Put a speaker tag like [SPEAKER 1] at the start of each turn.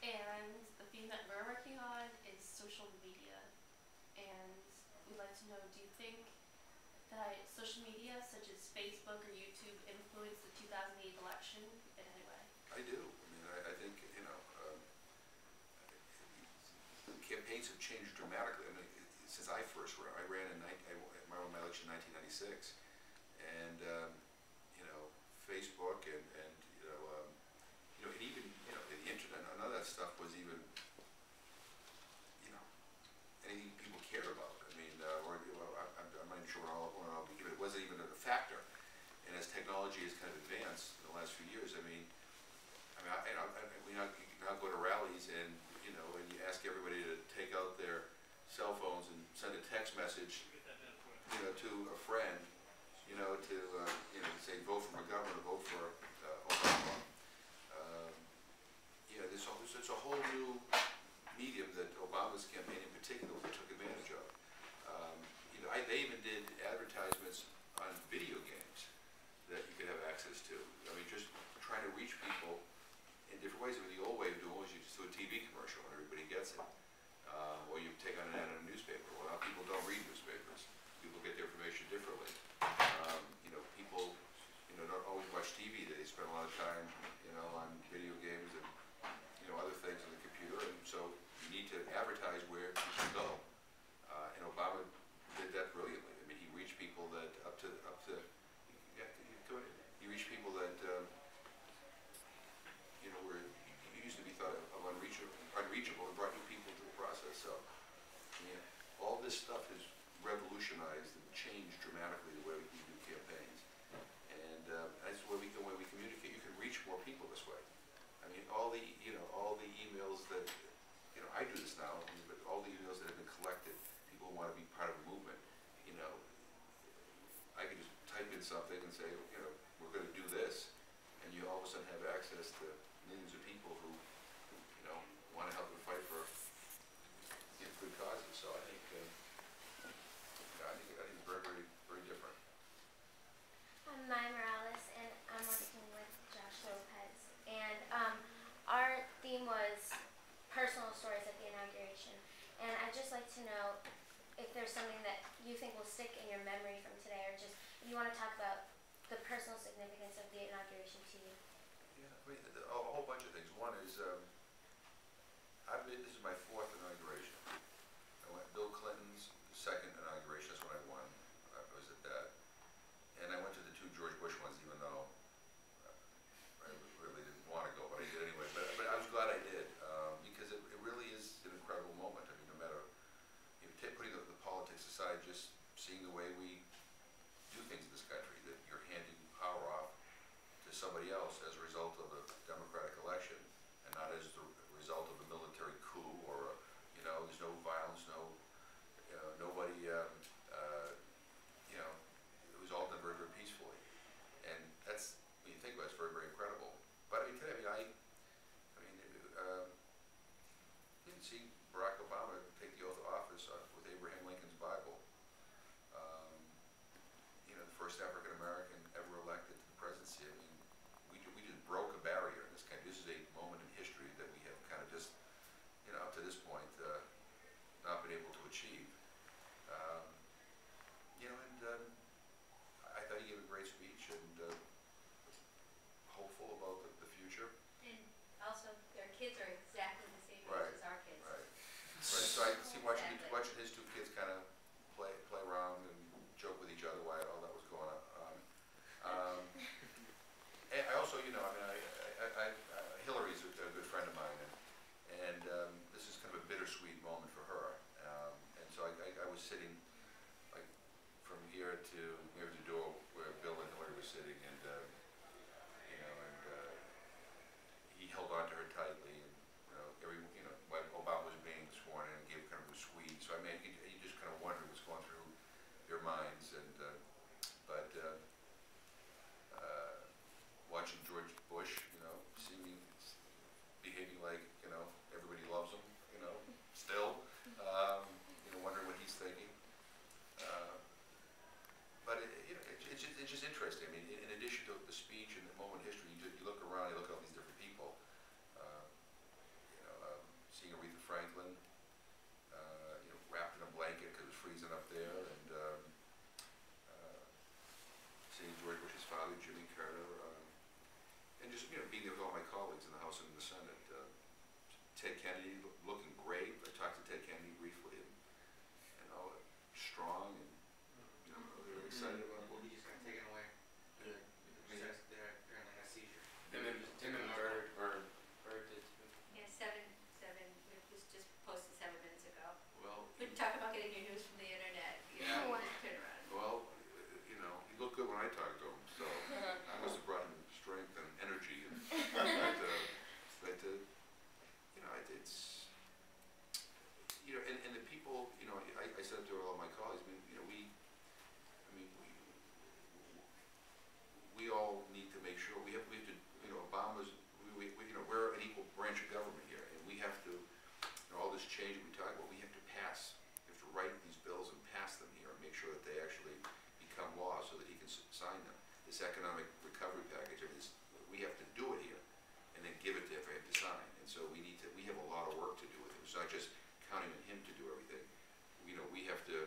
[SPEAKER 1] And the theme that we're working on is social media. And we'd like to know, do you think that social media, such as Facebook or YouTube, influenced the 2008 election in any way?
[SPEAKER 2] I do. I mean, I think, campaigns have changed dramatically. I mean, since I first ran, I ran I won my election in 1996, and Facebook and even the internet, none of that stuff was even anything people cared about. I mean, I'm not even sure when I'll be given. It wasn't even a factor. And as technology has kind of advanced in the last few years, we now go to rallies and and you ask everybody to take out their cell phones and send a text message, to a friend, to say vote for McGovern or vote for Obama. There's a whole new medium that Obama's campaign in particular took advantage of. They even did advertisements on video games that you could have access to. I mean, just trying to reach people in different ways. I mean, the old way of doing it was you just do a TV commercial and everybody gets it. Or you take on an ad in a newspaper. Well, now people don't read newspapers. People get their information differently. People, don't always watch TV. They spend a lot of time, on video games and, other things on the computer. And so you need to advertise where people go. And Obama did that brilliantly. I mean, he reached people that he reached people that, were used to be thought of unreachable and brought new people to the process. So, all this stuff has revolutionized and changed dramatically the way we do campaigns. And that's the way we communicate. You can reach more people this way. I mean, all the emails that, I do this now, but all the emails that have been collected, people who want to be part of a movement, I can just type in something and say, we're going to do this, and you all of a sudden have access to millions of people who, want to help them fight for good causes. So I think, I think it's very, very, very different.
[SPEAKER 3] I'm Maya Morales, and I'm working with Josh Lopez. And our theme was personal stories at the inauguration. And I'd just like to know if there's something that you think will stick in your memory from today, or just if you want to talk about the personal significance of the inauguration to you.
[SPEAKER 2] Yeah, I mean, a whole bunch of things. One is, this is my fourth inauguration. I went Bill Clinton's second inauguration. That's when I won. I was at that. And I went to the two George Bush ones, even though I really didn't want to go, but I did anyway. But I was glad I did, because it really is an incredible moment. I mean, no matter, putting the politics aside, just seeing the way we do things in this country, that you're handing power off to somebody else as a result of a democratic election, and not as the result of a military coup or, there's no violence, nobody, it was all done very, very peacefully. And that's, when you think about it, it's very, very incredible. But I mean, today, didn't see Barack Obama take the oath of office with Abraham Lincoln's Bible. The first African American ever elected to the presidency. I mean, we just broke a barrier in this country. This is a moment in history that we have kind of just, up to this point, not been able to achieve. I thought he gave a great speech and hopeful about the future.
[SPEAKER 4] And also, their kids are exactly the same age as our kids.
[SPEAKER 2] Right. So I see watching his two kids kind of play around and joke with each other while all that was going on. And I also, Hillary's a good friend of mine, and this is kind of a bittersweet moment for her. And so I was sitting like from here to near the door where Bill and Hillary were sitting, and he held on to her tightly, and when Obama was being sworn in, and gave kind of a squeeze. So I mean, you just kind of wonder what's going through their minds, and watching George Bush, seeming behaving like everybody loves him, still, wondering what he's thinking. But it's just interesting. I mean, in addition to the speech and the moment in history, you look around, you look at all these different people. with Jimmy Carter, and just, you know, being there with all my colleagues in the House and in the Senate. Ted Kennedy looking great. I talked to Ted Kennedy briefly, and you know, strong, and you know, they're excited about what.
[SPEAKER 5] He just got taken away.
[SPEAKER 2] Yeah.
[SPEAKER 5] They're in like a seizure.
[SPEAKER 6] Tim and Bird did too.
[SPEAKER 4] Yeah, seven, it was just posted 7 minutes ago.
[SPEAKER 2] Well,
[SPEAKER 4] We talk about getting your news from the internet, you know,
[SPEAKER 3] Yeah.
[SPEAKER 4] turn around.
[SPEAKER 2] well, you know, he looked good when I talked to him, so I must have brought him strength and energy, and but you know, it's you know, and the people, you know, I said to all my colleagues, I mean, you know, we all need to make sure we have to, you know, Obama's, we you know, we're an equal branch of government here, and we have to, you know, all this change we talk about, we have to pass, we have to write these bills and pass them here, and make sure that they actually become law so that he can sign them. This economic recovery package, I mean, we have to do it here, and then give it to him to sign. And so we have a lot of work to do with it. It's not just counting on him to do everything. You know, we have to